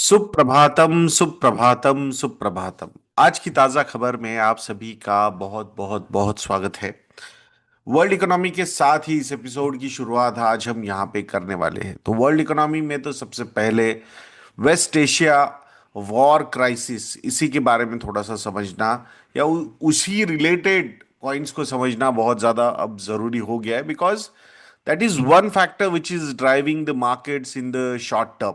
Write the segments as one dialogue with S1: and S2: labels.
S1: सुप्रभातम सुप्रभातम सुप्रभातम। आज की ताजा खबर में आप सभी का बहुत बहुत बहुत स्वागत है। वर्ल्ड इकोनॉमी के साथ ही इस एपिसोड की शुरुआत आज हम यहाँ पे करने वाले हैं। तो वर्ल्ड इकोनॉमी में तो सबसे पहले वेस्ट एशिया वॉर क्राइसिस, इसी के बारे में थोड़ा सा समझना या उसी रिलेटेड पॉइंट्स को समझना बहुत ज्यादा अब जरूरी हो गया है, because that is one factor which is driving the markets in the short term.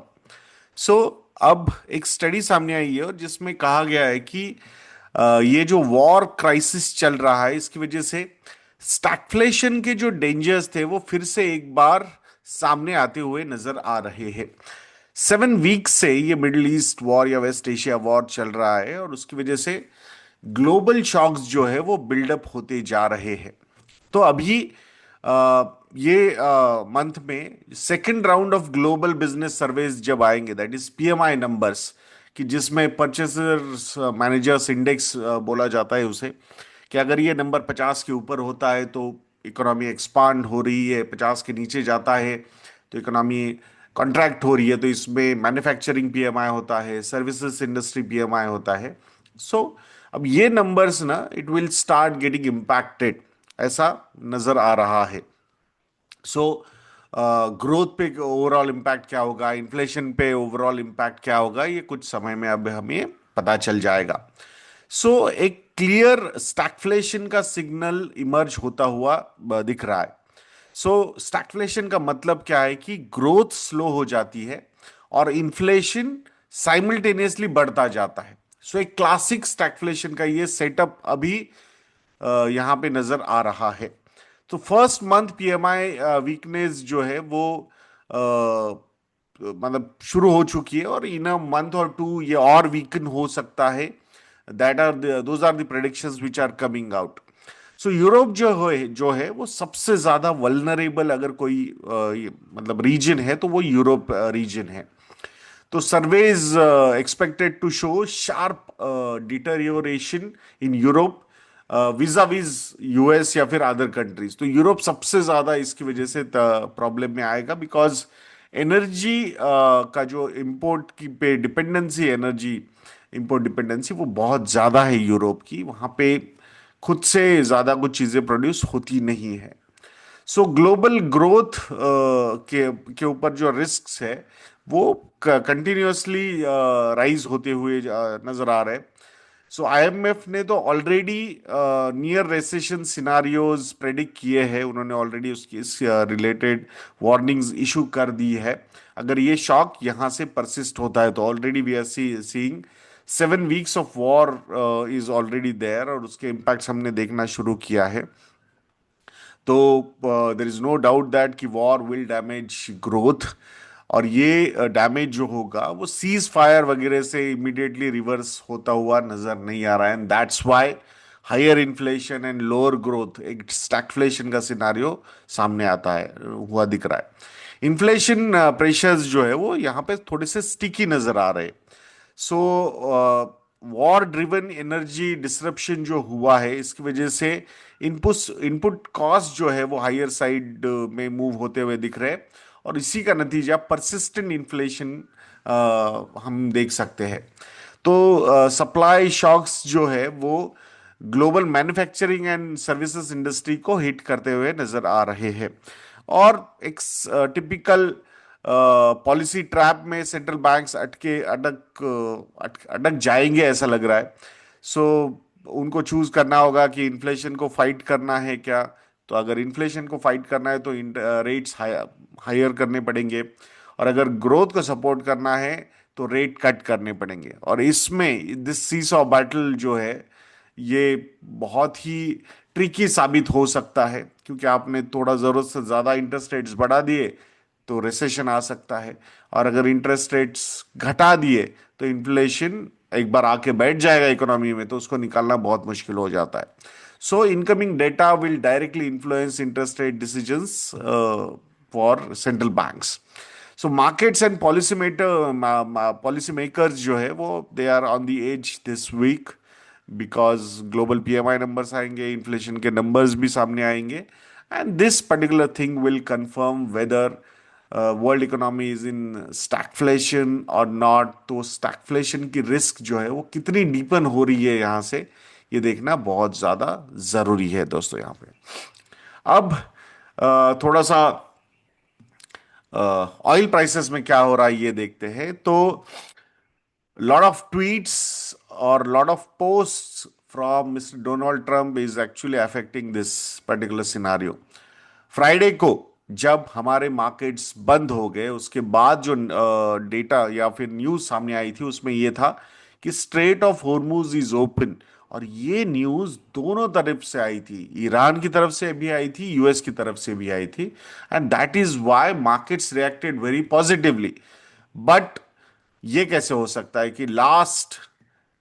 S1: So अब एक स्टडी सामने आई है और जिसमें कहा गया है कि ये जो वॉर क्राइसिस चल रहा है इसकी वजह से स्टैगफ्लेशन के जो डेंजर्स थे वो फिर से एक बार सामने आते हुए नजर आ रहे हैं। 7 वीक्स से ये मिडिल ईस्ट वॉर या वेस्ट एशिया वॉर चल रहा है और उसकी वजह से ग्लोबल शॉक्स जो है वो बिल्डअप होते जा रहे हैं। तो अभी अ, ये मंथ में second round of global business surveys जब आएंगे, दैट इज पीएमआई नंबर्स, कि जिसमें परचेसर्स मैनेजर्स इंडेक्स बोला जाता है उसे, कि अगर ये नंबर 50 के ऊपर होता है तो इकोनॉमी एक्सपांड हो रही है, 50 के नीचे जाता है तो इकोनॉमी कॉन्ट्रैक्ट हो रही है। तो इसमें मैन्युफैक्चरिंग पीएमआई होता है, सर्विसेज इंडस्ट्री पीएमआई होता है। सो अब ये नंबर्स ना it will start getting impacted, ऐसा नजर आ रहा है। सो ग्रोथ पे ओवरऑल इम्पैक्ट क्या होगा, इन्फ्लेशन पे ओवरऑल इम्पैक्ट क्या होगा, ये कुछ समय में अब हमें पता चल जाएगा। एक क्लियर स्टैगफ्लेशन का सिग्नल इमर्ज होता हुआ दिख रहा है। स्टैगफ्लेशन का मतलब क्या है कि ग्रोथ स्लो हो जाती है और इन्फ्लेशन साइमल्टेनियसली बढ़ता जाता है। एक क्लासिक स्टैगफ्लेशन का ये सेटअप अभी यहां पे नजर आ रहा है। तो फर्स्ट मंथ पीएमआई वीकनेस जो है वो मतलब शुरू हो चुकी है और इन अ मंथ और टू ये और वीकन हो सकता है। That are those are the predictions which are coming out. Europe जो है वो सबसे ज्यादा वल्नरेबल, अगर कोई मतलब रीजन है तो वो यूरोप रीजन है। तो surveys expected to show sharp deterioration in Europe vis-a-vis US या फिर अदर कंट्रीज। तो यूरोप सबसे ज्यादा इसकी वजह से प्रॉब्लम में आएगा, बिकॉज एनर्जी का जो इंपोर्ट की पे डिपेंडेंसी, एनर्जी इंपोर्ट डिपेंडेंसी वो बहुत ज्यादा है यूरोप की। वहां पे खुद से ज्यादा कुछ चीजें प्रोड्यूस होती नहीं है। ग्लोबल ग्रोथ के ऊपर जो रिस्क है वो कंटिन्यूअसली राइज होते हुए नजर आ रहे हैं। आईएमएफ ने तो already near recession scenarios predict किए हैं, उन्होंने ऑलरेडी उसकी इस रिलेटेड वार्निंग्स इशू कर दी है। अगर ये शॉक यहाँ से परसिस्ट होता है तो already we are seeing 7 weeks of war is already there और उसके इम्पैक्ट्स हमने देखना शुरू किया है। तो there is no doubt that कि वॉर विल डैमेज ग्रोथ, और ये डैमेज जो होगा वो सीज फायर वगैरह से इमीडिएटली रिवर्स होता हुआ नजर नहीं आ रहा है। And that's why higher inflation and lower growth, एक स्टैगफ्लेशन का सिनारियो सामने आता है, हुआ दिख रहा है। इन्फ्लेशन प्रेशर्स जो है वो यहाँ पे थोड़े से स्टिकी नजर आ रहे हैं। सो वॉर ड्रिवन एनर्जी डिसरप्शन जो हुआ है इसकी वजह से इनपुट इनपुट कॉस्ट जो है वो हायर साइड में मूव होते हुए दिख रहे हैं, और इसी का नतीजा परसिस्टेंट इन्फ्लेशन हम देख सकते हैं। तो सप्लाई शॉक्स जो है वो global manufacturing and services industry को हिट करते हुए नजर आ रहे हैं। और एक टिपिकल पॉलिसी ट्रैप में सेंट्रल बैंक्स अटक जाएंगे ऐसा लग रहा है। सो उनको चूज करना होगा कि इन्फ्लेशन को फाइट करना है क्या। तो अगर इन्फ्लेशन को फाइट करना है तो रेट्स हायर करने पड़ेंगे, और अगर ग्रोथ को सपोर्ट करना है तो रेट कट करने पड़ेंगे। और इसमें दिस सीसॉ बैटल जो है ये बहुत ही ट्रिकी साबित हो सकता है, क्योंकि आपने थोड़ा जरूरत से ज्यादा इंटरेस्ट रेट्स बढ़ा दिए तो रिसेशन आ सकता है, और अगर इंटरेस्ट रेट्स घटा दिए तो इन्फ्लेशन एक बार आके बैठ जाएगा इकोनॉमी में, तो उसको निकालना बहुत मुश्किल हो जाता है। Incoming data will directly influence interest rate decisions for central banks. Markets and policy makers जो है वो they are on the edge this week, because global PMI numbers आएंगे, इन्फ्लेशन के नंबर्स भी सामने आएंगे, and this particular thing will confirm whether world economy is in stagflation और not, तो स्टैगफ्लेशन की रिस्क जो है वो कितनी डीपन हो रही है यहाँ से, ये देखना बहुत ज्यादा जरूरी है दोस्तों यहाँ पे। अब थोड़ा सा ऑयल प्राइसेस में क्या हो रहा है ये देखते हैं। तो lot of tweets or lot of posts from Mr. Donald Trump is actually affecting this particular scenario. Friday को जब हमारे मार्केट्स बंद हो गए, उसके बाद जो डेटा या फिर न्यूज सामने आई थी उसमें यह था कि straight of Hormuz is open. और ये न्यूज दोनों तरफ से आई थी, ईरान की तरफ से भी आई थी, यूएस की तरफ से भी आई थी, and that is why markets reacted very positively. But ये कैसे हो सकता है कि लास्ट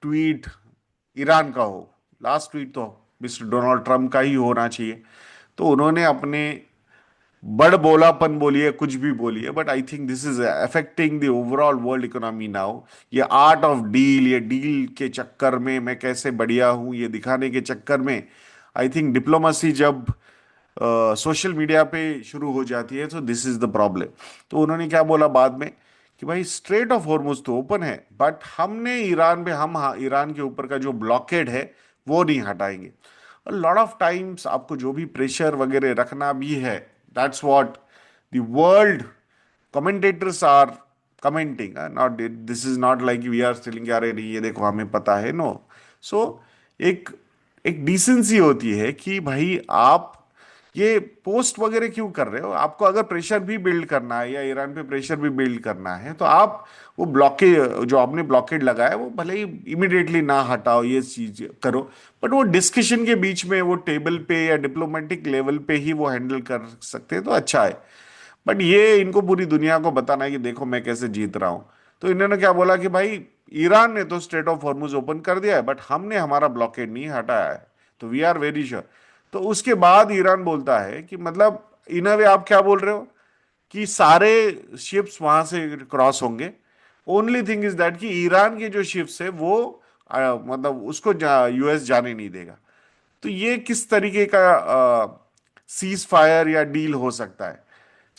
S1: ट्वीट ईरान का हो? लास्ट ट्वीट तो मिस्टर डोनाल्ड ट्रम्प का ही होना चाहिए। तो उन्होंने अपने बड़ बोलापन बोलिए, कुछ भी बोलिए, but I think this is affecting the overall world economy now. ये आर्ट ऑफ डील, ये डील के चक्कर में मैं कैसे बढ़िया हूं ये दिखाने के चक्कर में, आई थिंक डिप्लोमेसी जब सोशल मीडिया पे शुरू हो जाती है तो दिस इज द प्रॉब्लम। तो उन्होंने क्या बोला बाद में कि भाई स्ट्रेट ऑफ हॉर्मुज तो ओपन है, बट हमने ईरान पे, हम ईरान के ऊपर का जो ब्लॉकेड है वो नहीं हटाएंगे। लॉट ऑफ टाइम्स आपको जो भी प्रेशर वगैरह रखना भी है, that's what the world commentators are commenting, not, this is not like we are telling अरे नहीं ये देखो हमें पता है, नो। सो एक एक डिसेंसी होती है कि भाई आप ये पोस्ट वगैरह क्यों कर रहे हो? आपको अगर प्रेशर भी बिल्ड करना है या ईरान पे प्रेशर भी बिल्ड करना है तो आप वो ब्लॉकेड, जो आपने ब्लॉकेड लगाया है वो भले ही इमिडिएटली ना हटाओ, ये चीज करो, बट वो डिस्कशन के बीच में, वो टेबल पे या डिप्लोमेटिक लेवल पे ही वो हैंडल कर सकते हैं तो अच्छा है। बट ये इनको पूरी दुनिया को बताना है कि देखो मैं कैसे जीत रहा हूं। तो इन्होंने क्या बोला कि भाई ईरान ने तो स्ट्रेट ऑफ हॉर्मुज ओपन कर दिया है, बट हमने हमारा ब्लॉकेड नहीं हटाया है, तो वी आर वेरी श्योर। तो उसके बाद ईरान बोलता है कि मतलब इन अ वे आप क्या बोल रहे हो कि सारे शिप्स वहां से क्रॉस होंगे, ओनली थिंग इज दैट कि ईरान के जो शिप्स है वो मतलब उसको यूएस जाने नहीं देगा। तो ये किस तरीके का सीज फायर या डील हो सकता है?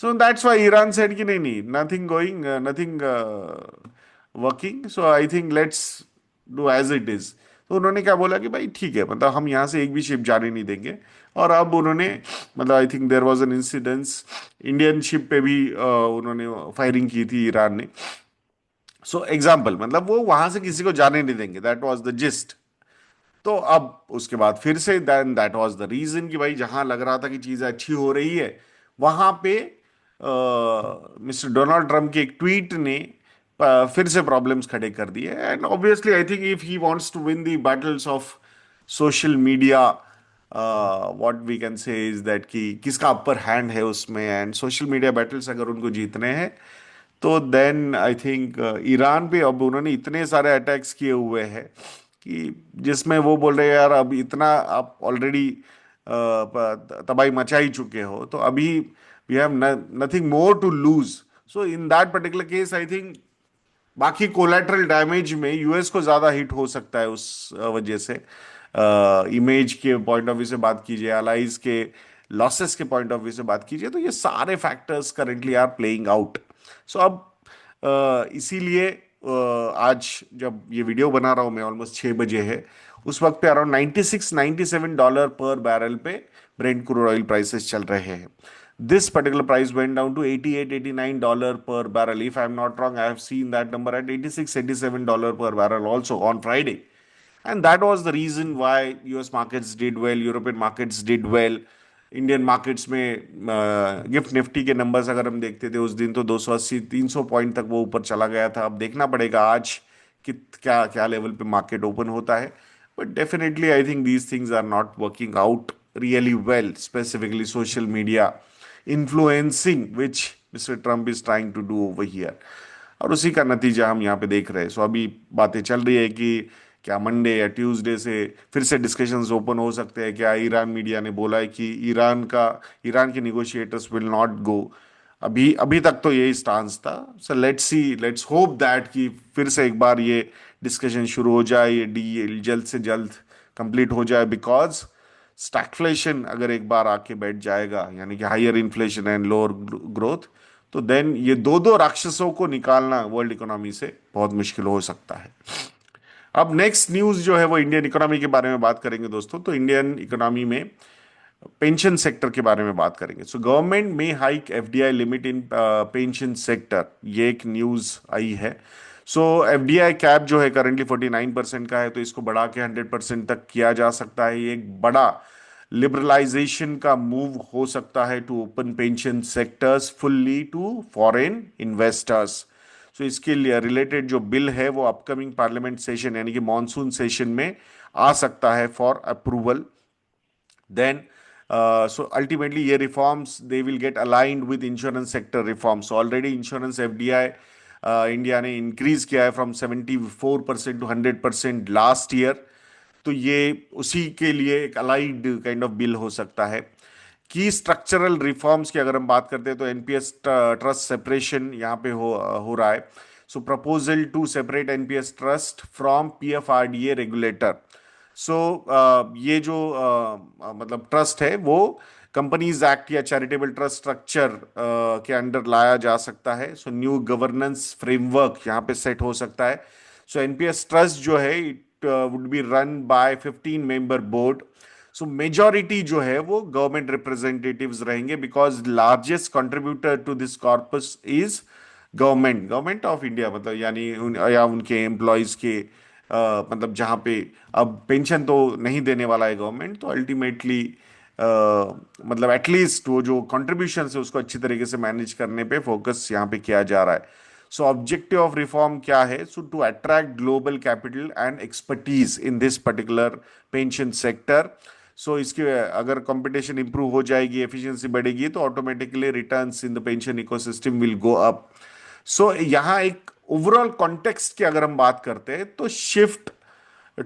S1: So that's why Iran said कि नहीं नहीं, nothing going, nothing working, so I think let's do as it is. तो उन्होंने क्या बोला कि भाई ठीक है, मतलब हम यहाँ से एक भी शिप जाने नहीं देंगे। और अब उन्होंने, मतलब I think there was an incidence, Indian ship पे भी उन्होंने फायरिंग की थी ईरान ने। सो एग्जाम्पल, मतलब वो वहां से किसी को जाने नहीं देंगे, दैट वाज द जिस्ट। तो अब उसके बाद फिर से then that was the reason कि भाई जहां लग रहा था कि चीजें अच्छी हो रही है, वहां पे मिस्टर डोनाल्ड ट्रंप के एक ट्वीट ने फिर से प्रॉब्लम्स खड़े कर दिए। And obviously I think if he wants to win the battles of social media, what we can say is that कि किसका अपर हैंड है उसमें, एंड सोशल मीडिया बैटल्स अगर उनको जीतने हैं तो देन आई थिंक ईरान पे अब उन्होंने इतने सारे अटैक्स किए हुए हैं कि जिसमें वो बोल रहे हैं यार अब इतना आप ऑलरेडी तबाही मचा ही चुके हो, तो अभी we have nothing more to lose. So in that particular case I think बाकी कोलैटरल डैमेज में यूएस को ज्यादा हिट हो सकता है उस वजह से। इमेज के पॉइंट ऑफ व्यू से बात कीजिए, अलाइज के लॉसेस के पॉइंट ऑफ व्यू से बात कीजिए, तो ये सारे factors currently are playing out. So अब इसीलिए आज जब ये वीडियो बना रहा हूं मैं, ऑलमोस्ट 6 बजे है, उस वक्त पे अराउंड 96-97 डॉलर पर बैरल पे ब्रेंट क्रूड ऑयल प्राइसेस चल रहे हैं। This particular price went down to 88-89 dollar per barrel. If I'm not wrong, I have seen that number at 86-87 dollar per barrel also on Friday. And that was the reason why US markets did well, European markets did well. Indian markets में gift Nifty के numbers अगर हम देखते थे उस दिन तो 280-300 point तक वो ऊपर चला गया था। अब देखना पड़ेगा आज कि क्या क्या लेवल पे मार्केट ओपन होता है। But definitely I think these things are not working out really well, specifically social media influencing which mister Trump is trying to do over here, और उसी का नतीजा हम यहाँ पे देख रहे हैं। सो अभी बातें चल रही है कि क्या मंडे या ट्यूसडे से फिर से डिस्कशंस ओपन हो सकते हैं क्या? ईरान मीडिया ने बोला है कि ईरान के निगोशिएटर्स विल नॉट गो। अभी अभी तक तो यही स्टांस था। So let's see, let's hope that कि फिर से एक बार ये डिस्कशन शुरू हो जाए, ये डील जल्द से जल्द कंप्लीट हो जाए, बिकॉज स्टैगफ्लेशन अगर एक बार आके बैठ जाएगा, यानी कि higher inflation and lower growth, तो देन ये दो दो राक्षसों को निकालना वर्ल्ड इकोनॉमी से बहुत मुश्किल हो सकता है। अब नेक्स्ट न्यूज जो है वो इंडियन इकोनॉमी के बारे में बात करेंगे दोस्तों। तो इंडियन इकोनॉमी में पेंशन सेक्टर के बारे में बात करेंगे। सो गवर्नमेंट में hike FDI limit in pension sector, ये एक न्यूज आई है। सो एफडीआई कैप जो है करंटली 49% का है, तो इसको बढ़ा के 100% तक किया जा सकता है। ये एक बड़ा लिबरलाइजेशन का मूव हो सकता है to open pension sectors fully to foreign investors. So इसके लिए रिलेटेड जो बिल है वो अपकमिंग पार्लियामेंट सेशन यानी कि मॉनसून सेशन में आ सकता है for approval. then so ultimately ये reforms they will get aligned with insurance sector reforms. So already insurance FDI India ने इंक्रीज किया है फ्रॉम 74% टू 100% लास्ट ईयर। तो ये उसी के लिए एक अलाइड काइंड ऑफ बिल हो सकता है। की स्ट्रक्चरल रिफॉर्म्स की अगर हम बात करते हैं तो एनपीएस ट्रस्ट सेपरेशन यहाँ पे हो रहा है। So proposal to separate NPS trust from PFRDA regulator. So ये जो मतलब ट्रस्ट है वो कंपनीज एक्ट या चैरिटेबल ट्रस्ट स्ट्रक्चर के अंडर लाया जा सकता है। सो न्यू गवर्नेंस फ्रेमवर्क यहाँ पे सेट हो सकता है। सो एनपीएस ट्रस्ट जो है it would be run by 15 member board. So majority जो है वो गवर्नमेंट रिप्रेजेंटेटिव्स रहेंगे because largest contributor to this corpus is government of India, मतलब यानी या उनके एम्प्लॉयज के मतलब जहाँ पे अब पेंशन तो नहीं देने वाला है गवर्नमेंट, तो अल्टीमेटली मतलब एटलीस्ट वो जो कंट्रीब्यूशन है उसको अच्छी तरीके से मैनेज करने पे फोकस यहाँ पे किया जा रहा है। सो ऑब्जेक्टिव ऑफ रिफॉर्म क्या है? So to attract global capital and expertise in this particular pension sector. So इसके अगर कंपटीशन इंप्रूव हो जाएगी, एफिशिएंसी बढ़ेगी, तो automatically returns in the pension ecosystem will go up. So यहाँ एक ओवरऑल कॉन्टेक्स्ट की अगर हम बात करते हैं तो शिफ्ट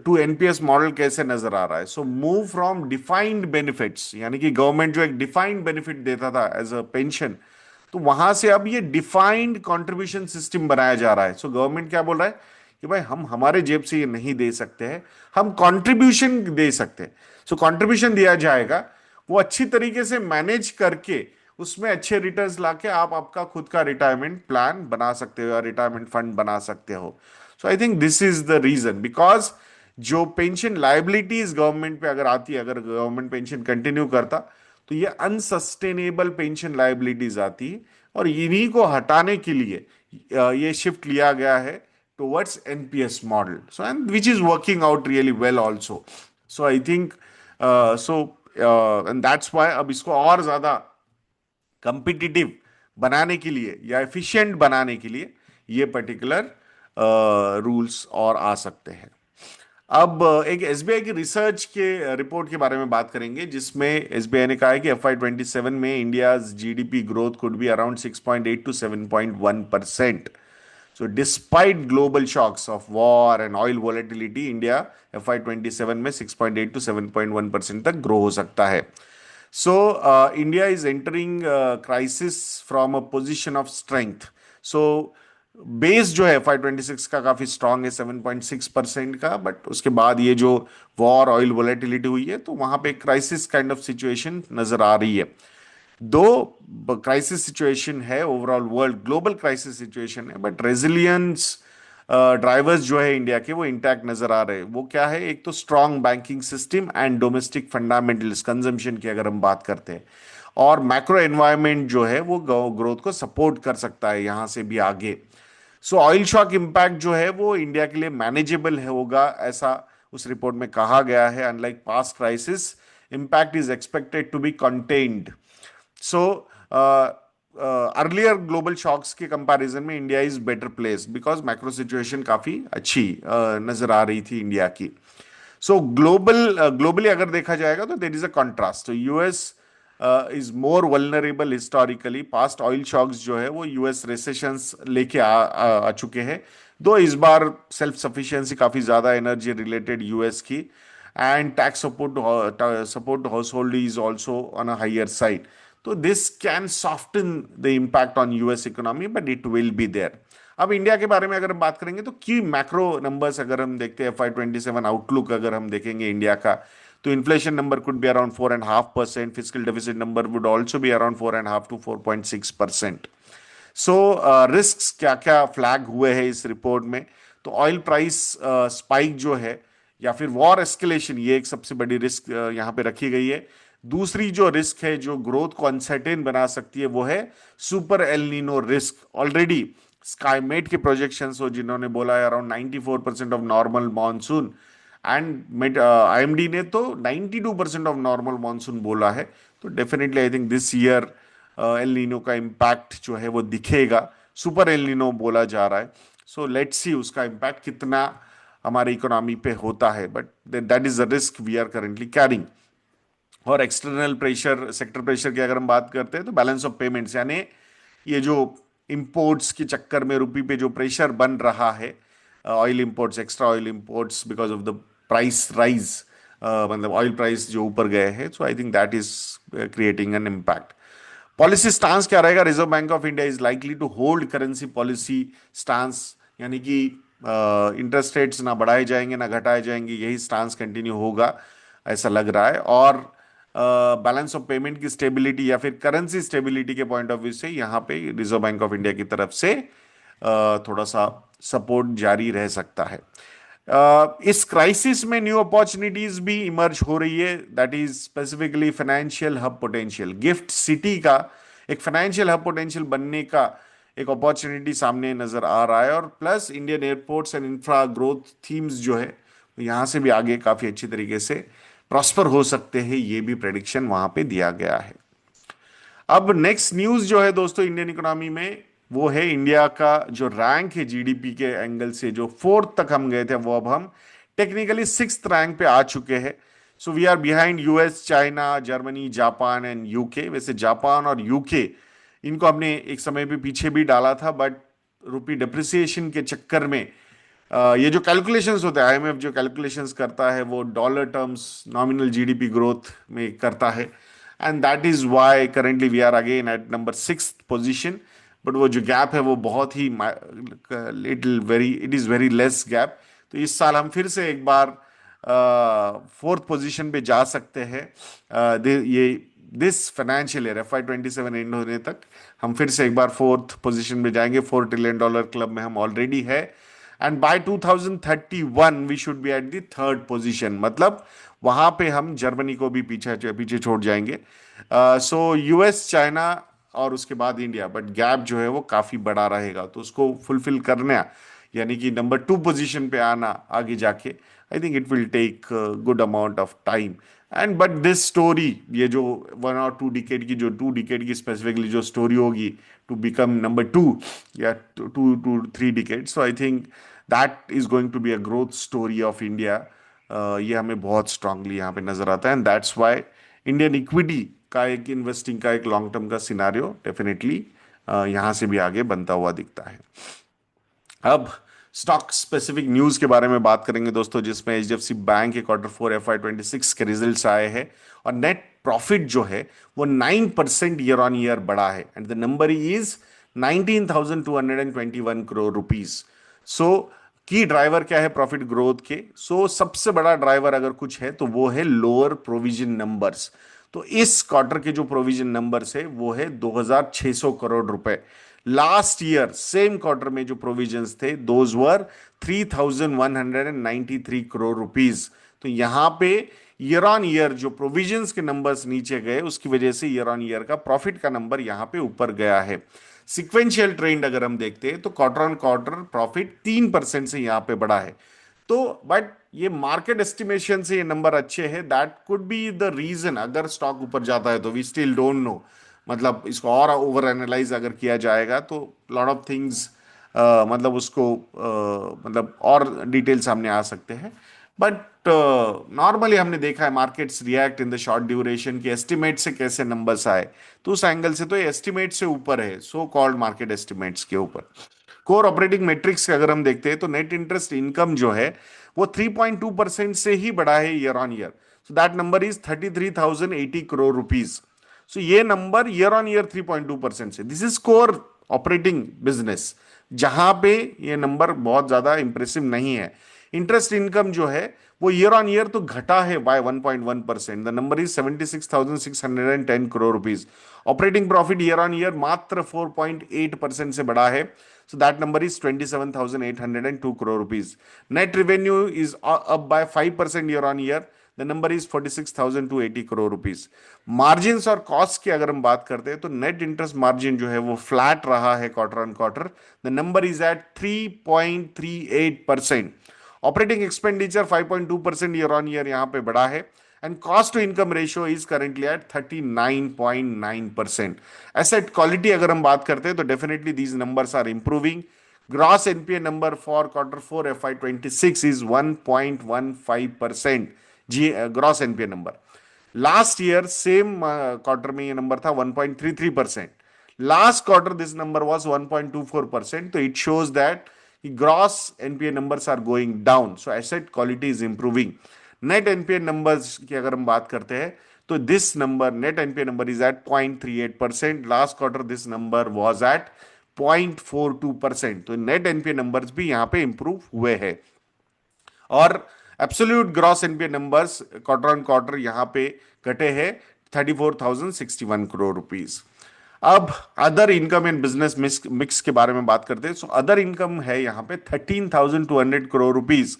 S1: टू एनपीएस मॉडल कैसे नजर आ रहा है? So move from defined benefits, यानी कि गवर्नमेंट जो एक डिफाइंड बेनिफिट देता था एज अ पेंशन, तो वहां से अब ये डिफाइंड कंट्रीब्यूशन सिस्टम बनाया जा रहा है। सो गवर्नमेंट क्या बोल रहा है कि भाई हम हमारे जेब से ये नहीं दे सकते हैं, हम कंट्रीब्यूशन दे सकते हैं। सो कंट्रीब्यूशन दिया जाएगा, वो अच्छी तरीके से मैनेज करके उसमें अच्छे रिटर्न्स लाके आप आपका खुद का रिटायरमेंट प्लान बना सकते हो या रिटायरमेंट फंड बना सकते हो। So I think this is the reason, because जो पेंशन लाइबिलिटीज गवर्नमेंट पे अगर आती है, अगर गवर्नमेंट पेंशन कंटिन्यू करता, तो ये अनसस्टेनेबल पेंशन लाइबिलिटीज आती है, और इन्हीं को हटाने के लिए ये शिफ्ट लिया गया है towards NPS model. So and which is working out really well also. So I think so and that's Y अब इसको और ज्यादा कंपिटिटिव बनाने के लिए या एफिशिएंट बनाने के लिए ये पर्टिकुलर रूल्स और आ सकते हैं। अब एक एसबीआई की रिसर्च के रिपोर्ट के बारे में बात करेंगे, जिसमें एसबीआई ने कहा है कि FY27 में India GDP growth could be around 6.8 to 7.1%। So despite global shocks of war and oil volatility, India FY27 में 6.8 to 7.1% तक ग्रो हो सकता है। So India is entering crisis from a position of strength. So base जो है FY26 का काफी strong है 7.6% का, बट उसके बाद ये जो वॉर ऑयल वोलेटिलिटी हुई है, तो वहां पे क्राइसिस काइंड ऑफ सिचुएशन नजर आ रही है। दो क्राइसिस सिचुएशन है, overall world global crisis situation है, बट रेजिलियंस ड्राइवर्स जो है इंडिया के वो इंटैक्ट नजर आ रहे हैं। वो क्या है? एक तो strong banking system and domestic fundamentals consumption की अगर हम बात करते हैं, और मैक्रो एनवायरनमेंट जो है वो ग्रोथ को सपोर्ट कर सकता है यहां से भी आगे। सो ऑयल शॉक इम्पैक्ट जो है वो इंडिया के लिए मैनेजेबल है होगा, ऐसा उस रिपोर्ट में कहा गया है। Unlike past crisis, impact is expected to be contained. So earlier global shocks के कंपैरिजन में India is better place because macro situation काफी अच्छी नजर आ रही थी इंडिया की। सो ग्लोबली अगर देखा जाएगा तो देर इज अ कॉन्ट्रास्ट। तो US is more vulnerable historically. Past oil shocks जो है वो यूएस रिसेशंस लेके आ चुके हैं, दो इस बार सेल्फ सफिशिएंसी काफी ज्यादा एनर्जी रिलेटेड यूएस की, and tax support to household is also on a higher side. तो this can soften the impact on US economy, but it will be there. अब इंडिया के बारे में अगर हम बात करेंगे तो की मैक्रो नंबर्स अगर हम देखते हैं, FY27 आउटलुक अगर हम देखेंगे इंडिया का, तो inflation number could be around 4.5%, physical deficit number would also be around 4.5 to 4.6%। So risks क्या क्या फ्लैग हुए हैं इस रिपोर्ट में, तो ऑयल प्राइस स्पाइक जो है या फिर वॉर एस्केलेशन, ये एक सबसे बड़ी रिस्क यहाँ पे रखी गई है। दूसरी जो रिस्क है जो ग्रोथ को अनसर्टेन बना सकती है वो है super El Nino risk. Already Skymet के प्रोजेक्शंस हो जिन्होंने बोला है around 94% of normal monsoon, and IMD ने तो 92% ऑफ नॉर्मल मानसून बोला है। तो definitely I think this year El Nino का इम्पैक्ट जो है वो दिखेगा, सुपर एल नीनो बोला जा रहा है। सो लेट्स सी उसका इम्पैक्ट कितना हमारे इकोनॉमी पे होता है, but that is the risk we are currently carrying. और एक्सटर्नल प्रेशर, सेक्टर प्रेशर की अगर हम बात करते हैं तो बैलेंस ऑफ पेमेंट्स, यानी ये जो इंपोर्ट्स के चक्कर में रुपी पे जो प्रेशर बन रहा है, oil imports, extra oil imports because of the price rise, मतलब ऑयल प्राइस जो ऊपर गए हैं, so I think that is creating an impact. Policy stance क्या रहेगा? Reserve bank of India is likely to hold currency policy stance, यानी कि interest rates ना बढ़ाए जाएंगे ना घटाए जाएंगे, यही स्टांस कंटिन्यू होगा ऐसा लग रहा है। और बैलेंस ऑफ पेमेंट की स्टेबिलिटी या फिर करेंसी स्टेबिलिटी के पॉइंट ऑफ व्यू से यहाँ पे रिजर्व बैंक ऑफ इंडिया की तरफ से थोड़ा सा सपोर्ट जारी रह सकता है। इस क्राइसिस में न्यू अपॉर्चुनिटीज भी इमर्ज हो रही है, that is specifically financial hub potential. Gift city का एक फाइनेंशियल हब पोटेंशियल बनने का एक अपॉर्चुनिटी सामने नजर आ रहा है, और plus Indian airports and infra growth themes जो है यहां से भी आगे काफी अच्छी तरीके से प्रॉस्पर हो सकते हैं, ये भी प्रेडिक्शन वहां पे दिया गया है। अब नेक्स्ट न्यूज जो है दोस्तों इंडियन इकोनॉमी में, वो है इंडिया का जो रैंक है जीडीपी के एंगल से, जो फोर्थ तक हम गए थे वो अब हम टेक्निकली सिक्स्थ रैंक पे आ चुके हैं। So we are behind US, China, Germany, Japan and UK. वैसे जापान और यूके इनको हमने एक समय पे पीछे भी डाला था, बट रुपी डिप्रिसिएशन के चक्कर में ये जो कैलकुलेशंस होते हैं, आईएमएफ जो कैलकुलेशंस करता है वो dollar terms nominal GDP growth में करता है, and that is why currently we are again at number six position. But वो जो गैप है वो बहुत ही little very, it is very less gap. तो इस साल हम फिर से एक बार फोर्थ पोजीशन पे जा सकते हैं। ये this financial year FY 27 and होने तक हम फिर से एक बार फोर्थ पोजीशन में जाएंगे। $4 ट्रिलियन क्लब में हम ऑलरेडी है, and by 2031 we should be at the third position, मतलब वहां पे हम जर्मनी को भी पीछे पीछे छोड़ जाएंगे। सो यूएस, चाइना और उसके बाद इंडिया, बट गैप जो है वो काफी बड़ा रहेगा, तो उसको फुलफिल करना, यानी कि नंबर टू पोजीशन पे आना आगे जाके, I think it will take good amount of time. And but this story, ये जो 1 और 2 डिकेड की, जो 2 डिकेड की स्पेसिफिकली जो स्टोरी होगी टू बिकम नंबर टू या 2 to 3 decade, so I think that is going to be a growth story of India. ये हमें बहुत स्ट्रांगली यहाँ पे नजर आता है, and that's why Indian equity का एक इन्वेस्टिंग का एक लॉन्ग टर्म का सिनारियो डेफिनेटली यहाँ से भी आगे बनता हुआ दिखता है। अब स्टॉक स्पेसिफिक न्यूज के बारे में बात करेंगे दोस्तों, जिसमें एचडीएफसी बैंक के Q4 FY 26 के रिजल्ट्स आए हैं, और नेट प्रॉफिट जो है वो 9% ईयर ऑन ईयर बढ़ा है, and the number is 19,221 crore rupees. So key driver क्या है प्रॉफिट ग्रोथ के? सो सबसे बड़ा ड्राइवर अगर कुछ है तो वो है लोअर प्रोविजन नंबर्स। तो इस क्वार्टर के जो प्रोविजन नंबर्स है वो है 2,600 करोड़ रुपए। लास्ट ईयर सेम क्वार्टर में जो प्रोविजंस थे दोज वर 3,193 करोड़ रुपीज। तो यहां पे ईयर ऑन ईयर जो प्रोविजंस के नंबर्स नीचे गए, उसकी वजह से ईयर ऑन ईयर का प्रॉफिट का नंबर यहां पे ऊपर गया है। सिक्वेंशियल ट्रेंड अगर हम देखते हैं तो क्वार्टर ऑन क्वार्टर प्रॉफिट 3% से यहां पे बढ़ा है। तो बट ये मार्केट एस्टिमेशन से ये नंबर अच्छे हैं, that could be the reason. अगर स्टॉक ऊपर जाता है तो वी स्टिल डोंट नो, मतलब इसको और ओवर एनालाइज अगर किया जाएगा तो लॉट ऑफ थिंग्स, मतलब उसको मतलब और डिटेल सामने आ सकते हैं। बट नॉर्मली हमने देखा है markets react in the short duration के एस्टिमेट से कैसे नंबर्स आए, तो उस एंगल से तो ये एस्टिमेट से ऊपर है, सो कॉल्ड मार्केट एस्टिमेट्स के ऊपर। कोर ऑपरेटिंग मेट्रिक्स अगर हम देखते हैं तो नेट इंटरेस्ट इनकम जो है वो 3.2% से ही बढ़ा है year on year. So that number is 33,080 crore rupees. So ये नंबर ईयर ऑन ईयर 3.2% से, this is core operating business, जहां पे ये नंबर बहुत ज्यादा इंप्रेसिव नहीं है। इंटरेस्ट इनकम जो है वो ईयर ऑन ईयर तो घटा है by 1.1%। The number is 76,610 crore rupees. Operating profit year on year मात्र 4.8% से बढ़ा है। So that number is 27,802 crore rupees. Net revenue is up by 5% year on year. The number is 46,280 crore rupees. Margins और costs की अगर हम बात करते हैं तो net interest margin जो है वो flat रहा है quarter on quarter. The number is at 3.38%. Operating expenditure 5.2% year on year यहाँ पे बढ़ा है and cost to income ratio is currently at 39.9%. Asset quality अगर हम बात करते हैं तो definitely these numbers are improving. Gross NPA number for quarter 4 FY26 is 1.15%. Gross NPA number. Last year same quarter में ये नंबर था 1.33%। Last quarter this number was 1.24%। तो it shows that gross NPA numbers are going down, so asset quality is improving. Net NPA numbers की अगर हम बात करते हैं तो this number net NPA number is at 0.38%। Last quarter this number was at 0.42%। तो net NPA numbers भी यहां पे इंप्रूव हुए हैं और absolute gross NPA numbers quarter on quarter यहां पे घटे हैं 34,061 करोड़ रुपीस। अब other income and business mix के बारे में बात करते हैं। सो अदर इनकम है यहां पे 13,200 crore rupees,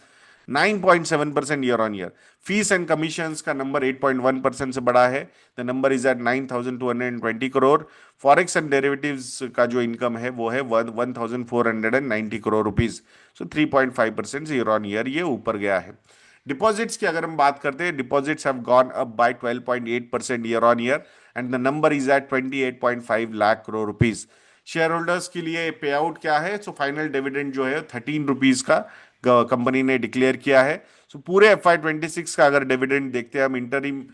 S1: 9.7% year on year. Fees and commission का नंबर 8.1% से बढ़ा है। The number is at 9,220 crore. Forex and derivatives का जो इनकम है वो है 1,490 crore rupees. So 3.5% year on year ये ऊपर गया है। डिपॉजिट्स की अगर हम बात करते हैं, deposits have gone up by 12.8% year on year and the number is at 28.5 lakh crore rupees. Shareholders के लिए पे आउट क्या है? सो फाइनल डिविडेंड जो है 13 रुपीज का कंपनी ने डिक्लेयर किया है। सो पूरे FY26 का अगर डिविडेंड देखते हैं हम इंटरिम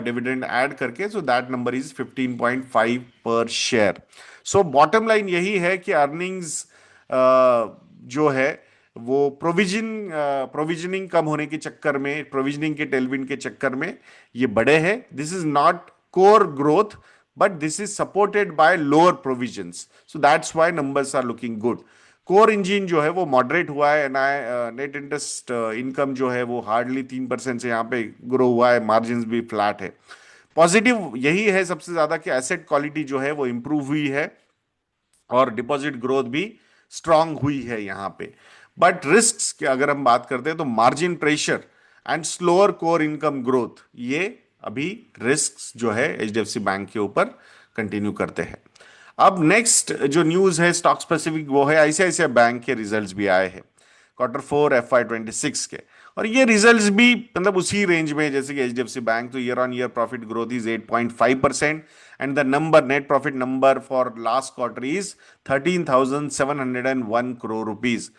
S1: डिविडेंड ऐड करके, सो दैट नंबर इज 15.5 पर शेयर। सो बॉटम लाइन यही है कि अर्निंग्स जो है वो प्रोविजनिंग कम होने के चक्कर में, प्रोविजनिंग के टेलविंड के चक्कर में ये बड़े हैं। This is not core growth but this is supported by lower provisions, so that's why numbers are looking good. Core engine जो है वो मॉडरेट हुआ है। नेट इंटरेस्ट इनकम जो है वो हार्डली 3% से यहाँ पे ग्रो हुआ है। मार्जिन भी फ्लैट है। पॉजिटिव यही है सबसे ज्यादा कि एसेट क्वालिटी जो है वो इंप्रूव हुई है और डिपॉजिट ग्रोथ भी स्ट्रांग हुई है यहां पे। बट रिस्क्स की अगर हम बात करते हैं तो margin pressure and slower core income growth, ये अभी रिस्क्स जो है एचडीएफसी बैंक के ऊपर कंटिन्यू करते हैं। अब नेक्स्ट जो न्यूज है स्टॉक स्पेसिफिक वो है आईसीआईसीआई बैंक के रिजल्ट्स भी आए हैं क्वार्टर 4 FY26 के, और ये रिजल्ट्स भी मतलब उसी रेंज में जैसे कि एचडीएफसी बैंक। तो year on year profit growth is 8.5% and the number net profit number for last quarter is 13,701 crore rupees.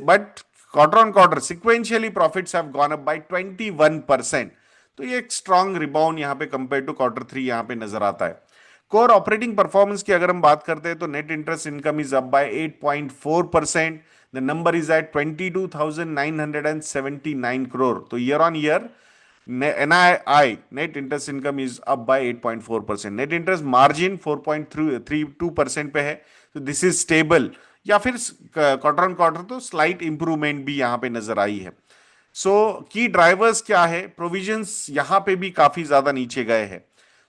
S1: But quarter on quarter sequentially profits have gone up bye 21%। तो ये एक स्ट्रॉन्ग रिबाउंड यहाँ पे compare to quarter 3 यहाँ पे नजर आता है। कोर ऑपरेटिंग परफॉर्मेंस की अगर हम बात करते हैं तो net interest income is up by 8.4%। The number is at 22,979 crore. तो year on year NII net interest income is up by 8.4%। Net interest margin 4.32% पे है। तो दिस इज स्टेबल या फिर क्वार्टर ऑन क्वार्टर तो स्लाइट इंप्रूवमेंट भी यहां पे नजर आई है। सो की ड्राइवर्स क्या है? प्रोविजंस यहां पे भी काफी ज्यादा नीचे गए हैं।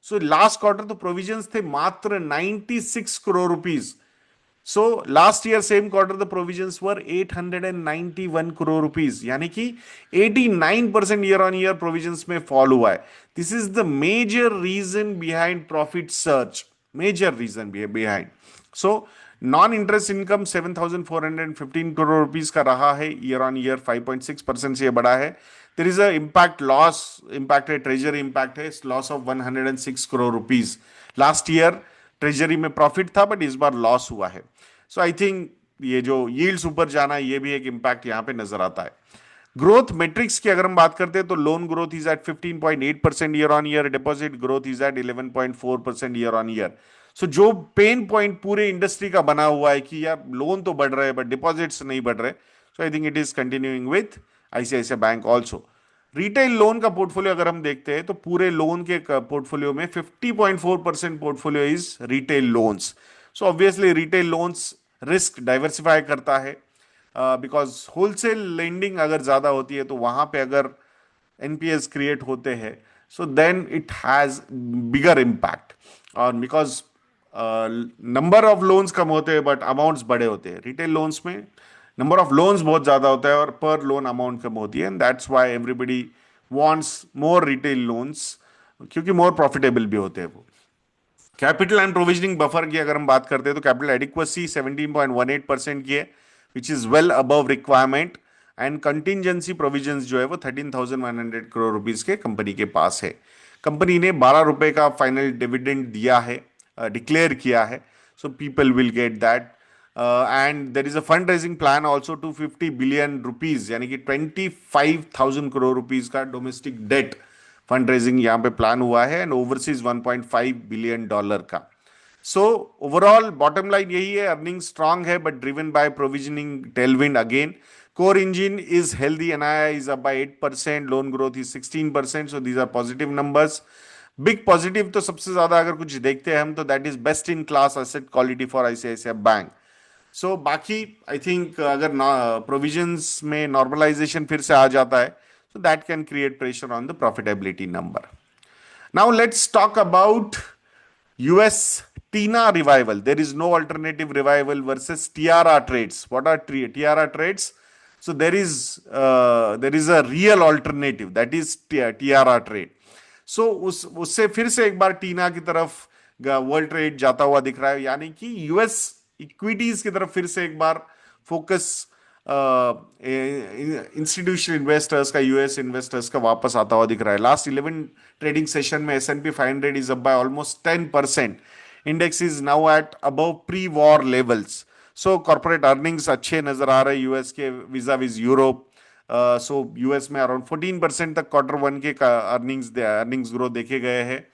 S1: सो लास्ट क्वार्टर तो प्रोविजंस थे मात्र 96 crore rupees. So last year same quarter the provisions were 891 crore rupees, यानी कि 89% ईयर ऑन ईयर प्रोविजंस में फॉल हुआ है। This is the major reason behind profit surge, major reason behind. So non interest income 7,415 crore rupees का रहा है, year on year 5.6% से बढ़ा है। There is a impact loss, impact है ट्रेजरी इम्पैक्ट है, loss of 106 crore rupees. Last year treasury में profit था बट इस बार लॉस हुआ है। सो आई थिंक ये जो यील्ड्स ऊपर जाना ये भी एक इम्पैक्ट यहां पे नजर आता है। ग्रोथ मेट्रिक्स की अगर हम बात करते हैं तो loan growth is at 15.8% year on year. Deposit growth is at 11.4% year on year. So जो पेन पॉइंट पूरे इंडस्ट्री का बना हुआ है कि यार लोन तो बढ़ रहे हैं बट डिपॉजिट्स नहीं बढ़ रहे, so I think it is continuing with ICICI bank also. Retail loan का पोर्टफोलियो अगर हम देखते हैं तो पूरे लोन के पोर्टफोलियो में 50.4% portfolio is retail loans. So obviously retail loans risk diversify करता है। बिकॉज होलसेल लेंडिंग अगर ज्यादा होती है तो वहां पे अगर एनपीएस क्रिएट होते हैं, so then it has bigger impact. और बिकॉज नंबर ऑफ लोन्स कम होते हैं बट अमाउंट्स बड़े होते हैं, रिटेल लोन्स में नंबर ऑफ लोन्स बहुत ज्यादा होता है और पर लोन अमाउंट कम होती है, and that's why everybody wants more retail loans, क्योंकि मोर प्रॉफिटेबल भी होते हैं वो। कैपिटल एंड प्रोविजनिंग बफर की अगर हम बात करते हैं तो कैपिटल एडिक्वेसी 17.18% की है, which is well above requirement. And contingency provisions जो है वो 13,100 करोड़ रुपीस के कंपनी के पास है। कंपनी ने 12 रुपए का फाइनल डिविडेंड दिया है, डिक्लेयर किया है, so people will get that. And there is a fund raising plan also 250 billion rupees, यानी कि 25,000 करोड़ रुपीज का डोमेस्टिक डेट फंड रेजिंग यहां पे प्लान हुआ है, एंड ओवरसीज $1.5 बिलियन का। सो ओवरऑल बॉटम लाइन यही है, अर्निंग स्ट्रांग है but driven by provisioning tailwind again. Core engine is healthy, NII is up by 8%, loan growth is 16%, so these are positive numbers. Big positive तो सबसे ज्यादा अगर कुछ देखते हैं हम तो that is best in class asset quality for ICICI bank. So बाकी आई थिंक अगर प्रोविजंस में नॉर्मलाइजेशन फिर से आ जाता है, so that can create pressure on the profitability number. Now let's talk about US TINA revival. There is no alternative revival versus TRR trades. What are TRR trades? So there is a real alternative, that is TRR trade. So उससे फिर से एक बार टीना की तरफ world trade जाता हुआ दिख रहा है, यानी कि यूएस इक्विटीज की तरफ फिर से एक बार फोकस इंस्टीट्यूशनल इन्वेस्टर्स का, यूएस इन्वेस्टर्स का वापस आता हुआ दिख रहा है। लास्ट 11 ट्रेडिंग सेशन में S&P 500 is up by almost 10%। Index is now at above pre war levels. So corporate earnings अच्छे नजर आ रहे हैं यूएस के विजा विज यूरोप। सो यूएस में अराउंड 14% तक Q1 के अर्निंग्स ग्रोथ देखे गए हैं,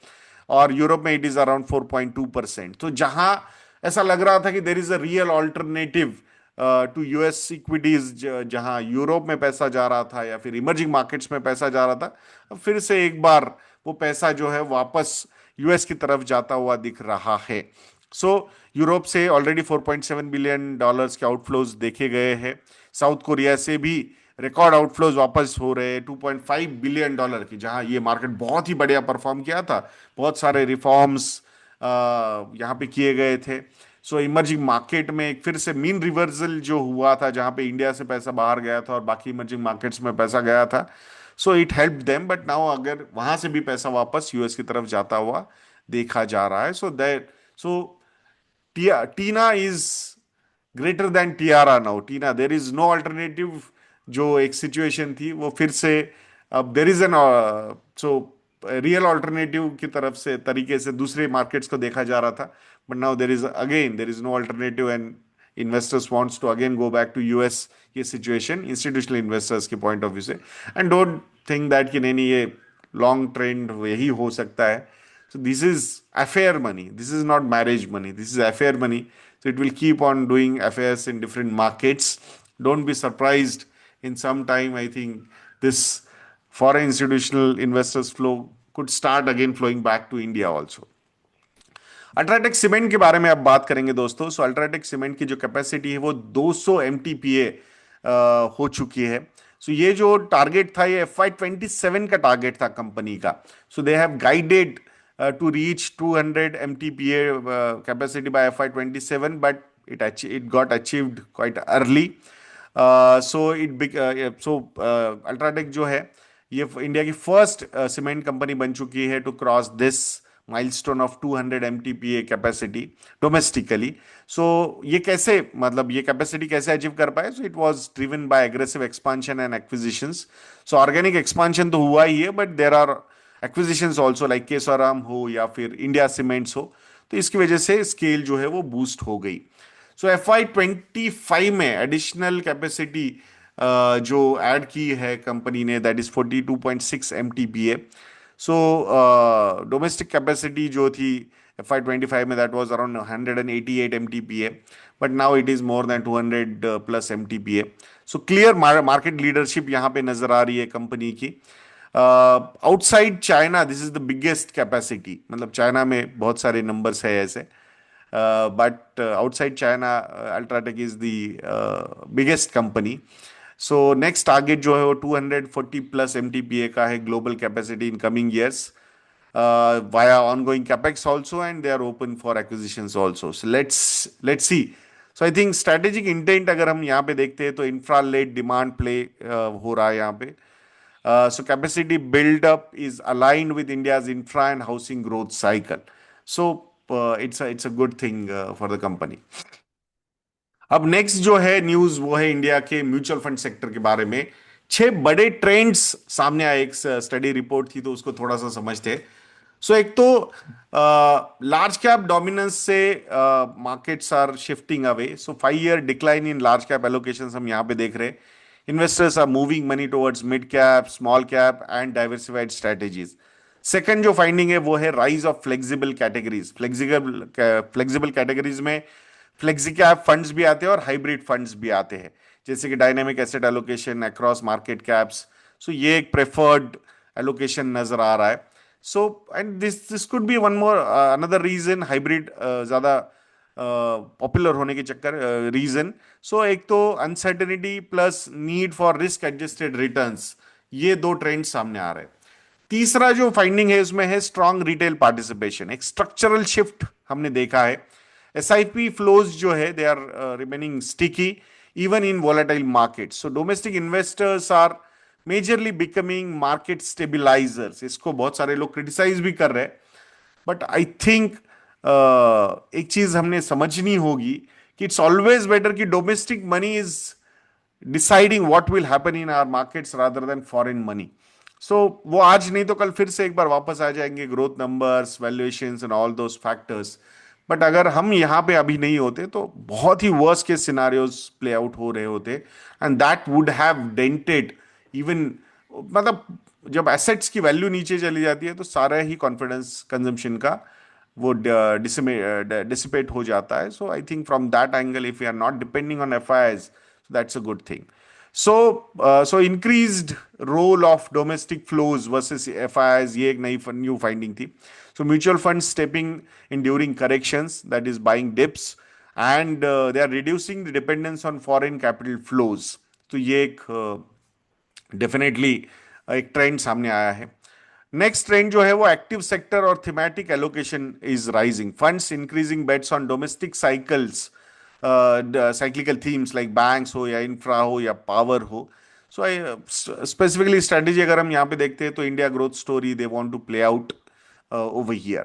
S1: और यूरोप में इट इज अराउंड 4.2%। तो जहां ऐसा लग रहा था कि there is a real alternative to US equities, जहां यूरोप में पैसा जा रहा था या फिर इमर्जिंग मार्केट्स में पैसा जा रहा था, अब फिर से एक बार वो पैसा जो है वापस यूएस की तरफ जाता हुआ दिख रहा है। सो यूरोप से ऑलरेडी $4.7 बिलियन के आउटफ्लोज देखे गए हैं। साउथ कोरिया से भी रिकॉर्ड आउटफ्लोज वापस हो रहे हैं $2.5 बिलियन की, जहां ये मार्केट बहुत ही बढ़िया परफॉर्म किया था। बहुत सारे रिफॉर्म्स यहाँ पे किए गए थे। सो इमर्जिंग मार्केट में एक फिर से मीन रिवर्सल जो हुआ था, जहां पे इंडिया से पैसा बाहर गया था और बाकी इमर्जिंग मार्केट्स में पैसा गया था, so it help them. But now अगर वहां से भी पैसा वापस यूएस की तरफ जाता हुआ देखा जा रहा है, so TINA is greater than TRR now. TINA, there is no alternative, जो एक सिचुएशन थी वो फिर से अब there is an, so real alternative की तरफ से तरीके से दूसरे मार्केट्स को देखा जा रहा था। But now there is no alternative, and investors wants to again go back to US. ये सिचुएशन इंस्टीट्यूशनल इन्वेस्टर्स के पॉइंट ऑफ व्यू से, एंड डोंट थिंक दैट कि नहीं ये लॉन्ग ट्रेंड यही हो सकता है। So this is affair money. This is not marriage money. This is affair money. So it will keep on doing affairs in different markets. Don't be surprised in some time. I think this foreign institutional investors flow could start again flowing back to India also. UltraTech cement के बारे में अब बात करेंगे दोस्तों। सो UltraTech cement की जो capacity है वो 200 MTPA हो चुकी है। सो ये जो टारगेट था ये FY27 का टारगेट था कंपनी का। So they have guided to reach 200 MTPA capacity by FY27, but it got achieved quite early. Ultratech जो है ये इंडिया की फर्स्ट सीमेंट कंपनी बन चुकी है to cross this milestone of 200 MTPA capacity domestically. So ये कैसे, मतलब ये कैपेसिटी कैसे अचीव कर पाए? So it was driven by aggressive expansion and acquisitions. So organic expansion तो हुआ ही है, but there are acquisitions also, like Kesoram हो या फिर इंडिया सीमेंट्स हो, तो इसकी वजह से स्केल जो है वो बूस्ट हो गई। सो FY25 में एडिशनल कैपेसिटी जो ऐड की है कंपनी ने, that is 42.6 MTPA। So domestic capacity जो थी FY25 में, that was around 188 MTPA, but now it is more than 200 plus MTPA। So clear market leadership यहाँ पे नजर आ रही है कंपनी की। Outside China this is the biggest capacity, मतलब चाइना में बहुत सारे नंबर्स है ऐसे। but outside China, Ultratech is the biggest company. So next target जो है वो 240 plus MTPA का है global capacity in coming years, via ongoing capex also, and they are open for acquisitions also. So let's see. So I think strategic intent अगर हम यहाँ पे देखते हैं तो infra led demand play हो रहा है यहाँ पे. So capacity build up is aligned with India's infra and housing growth cycle. So it's a good thing for the company. अब नेक्स्ट जो है न्यूज वो है इंडिया के म्यूचुअल फंड सेक्टर के बारे में. 6 बड़े ट्रेंड्स सामने आए, एक स्टडी रिपोर्ट थी तो उसको थोड़ा सा समझते. सो एक तो लार्ज कैप डोमिनेंस से markets are shifting away. So 5 year decline in large cap allocation हम यहाँ पे देख रहे हैं. Investors are moving money towards mid cap, small cap and diversified strategies. Second जो फाइंडिंग है वो है rise of flexible categories. Flexible categories में फ्लेक्सी कैप फंड्स भी आते हैं और हाइब्रिड फंड्स भी आते हैं, जैसे कि dynamic asset allocation across market caps. So ये एक प्रेफर्ड एलोकेशन नजर आ रहा है. So and this could be one more another reason hybrid ज्यादा पॉपुलर होने के चक्कर रीजन. सो एक तो uncertainty plus need for risk adjusted returns, ये 2 ट्रेंड सामने आ रहे हैं. तीसरा जो फाइंडिंग है उसमें है स्ट्रॉन्ग रिटेल पार्टिसिपेशन. एक स्ट्रक्चरल शिफ्ट हमने देखा है. एसआईपी फ्लोज जो है they are remaining sticky even in volatile market. So domestic investors are majorly becoming market stabilisers. इसको बहुत सारे लोग क्रिटिसाइज भी कर रहे हैं, बट आई थिंक एक चीज हमने समझनी होगी कि इट्स ऑलवेज बेटर कि domestic money is deciding what will happen in our markets rather than foreign money. So वो आज नहीं तो कल फिर से एक बार वापस आ जाएंगे, growth numbers, valuations and all those factors. But अगर हम यहाँ पे अभी नहीं होते तो बहुत ही वर्स के सिनारियोज प्ले आउट हो रहे होते, and that would have dented even, मतलब जब एसेट्स की वैल्यू नीचे चली जाती है तो सारा ही कॉन्फिडेंस कंजम्पशन का वो डिसिपेट हो जाता है. So I think from that angle if you are not depending on FIIs, that's a good thing. So increased role of domestic flows versus FIIs, ये एक नई न्यू फाइंडिंग थी. So mutual funds stepping in during corrections, that is buying dips, and they are reducing the dependence on foreign capital flows. तो ये एक definitely एक trend सामने आया है. नेक्स्ट ट्रेंड जो है वो एक्टिव सेक्टर और thematic allocation is rising. Funds increasing bets on domestic cycles, cyclical themes like banks हो या इंफ्रा हो या पावर हो. सो स्पेसिफिकली स्ट्रेटेजी अगर हम यहाँ पे देखते हैं तो India growth story they want to play out over here.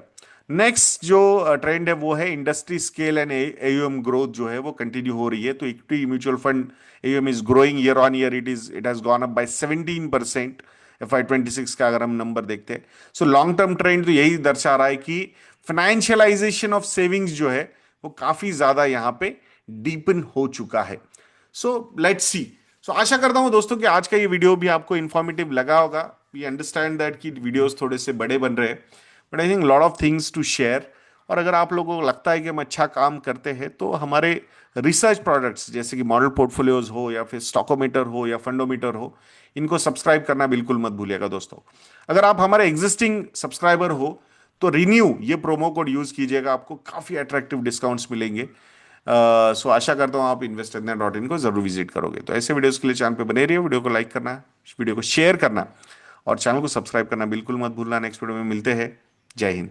S1: Next जो ट्रेंड है वो है industry scale and AUM growth जो है वो कंटिन्यू हो रही है. तो equity mutual fund AUM is growing year on year. It has gone up by 17% FY26 का अगर हम नंबर देखते हैं. सो लॉन्ग टर्म ट्रेंड तो यही दर्शा रहा है कि फाइनेंशियलाइजेशन ऑफ सेविंग्स जो है वो काफी ज्यादा यहाँ पे डीपन हो चुका है. So let's see. सो आशा करता हूं दोस्तों कि आज का ये वीडियो भी आपको इंफॉर्मेटिव लगा होगा. वी अंडरस्टैंड दैट कि वीडियोस थोड़े से बड़े बन रहे हैं, but I think lot of things to share. और अगर आप लोगों को लगता है कि हम अच्छा काम करते हैं तो हमारे रिसर्च प्रोडक्ट्स जैसे कि मॉडल पोर्टफोलियोज हो या फिर स्टॉकोमीटर हो या फंडोमीटर हो, इनको सब्सक्राइब करना बिल्कुल मत भूलिएगा दोस्तों. अगर आप हमारे एग्जिस्टिंग सब्सक्राइबर हो तो रिन्यू ये प्रोमो कोड यूज कीजिएगा, आपको काफी अट्रैक्टिव डिस्काउंट्स मिलेंगे. सो आशा करता हूँ आप investindia.in को जरूर विजिट करोगे. तो ऐसे वीडियोस के लिए चैनल पे बने रहिए, वीडियो को लाइक करना, वीडियो को शेयर करना और चैनल को सब्सक्राइब करना बिल्कुल मत भूलना. नेक्स्ट वीडियो में मिलते हैं. जय हिंद.